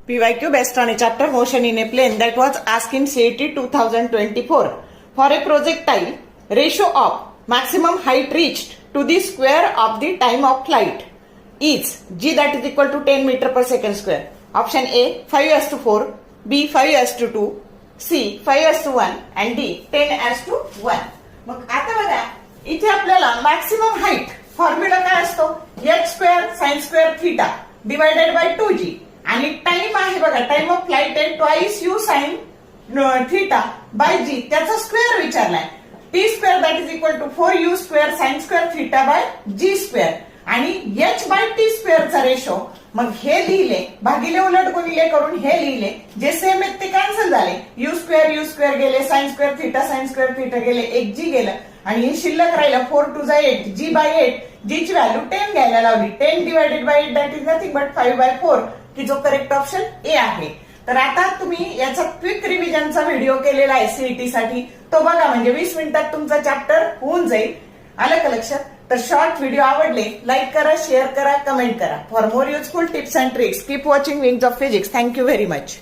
PYQ based on a chapter motion in a plane that was asked in CET 2024 for a projectile ratio of maximum height reached to the square of the time of flight is g, that is equal to 10 meter per second square. Option A 5:4, B 5:2, C 5:1 and D 10:1. मग आता बघा इथे आपल्याला maximum height formula काय असतो, h square sine square theta divided by 2g आणि time आहे बघा, टाइम ऑफ फ्लाइट आहे twice u sine theta by g, त्याचा स्क्वेअर विचारलाय. t square that is equal to 4u square sine square theta by g square आणि h by t स्क्वेअरचा ratio. मग हे लिहिले भागिले उलट गुणिले करून हे लिहिले, जे सेम आहेत ते कॅन्सल झाले. यू स्क्वेअर गेले, साइन स्क्वेअर थीटा गेले, एक जी गेलं आणि हे शिल्लक राहिलं 4 टू 8, जी बाय 8, जी ची व्हॅल्यू 10 घ्यायला लावली. 10 divided by 8 that is nothing but 5/4, की जो करेक्ट ऑप्शन ए आहे. तर आता तुम्ही याचा क्विक रिव्हिजनचा व्हिडिओ केलेला आहे सीईटी साठी, तो बघा, म्हणजे 20 मिनिटात तुमचा चॅप्टर होऊन जाईल. आलं का लक्षात? तर शॉर्ट व्हिडिओ आवडले लाईक करा, शेअर करा, कमेंट करा. For more useful tips and tricks keep watching wings of physics. Thank you very much.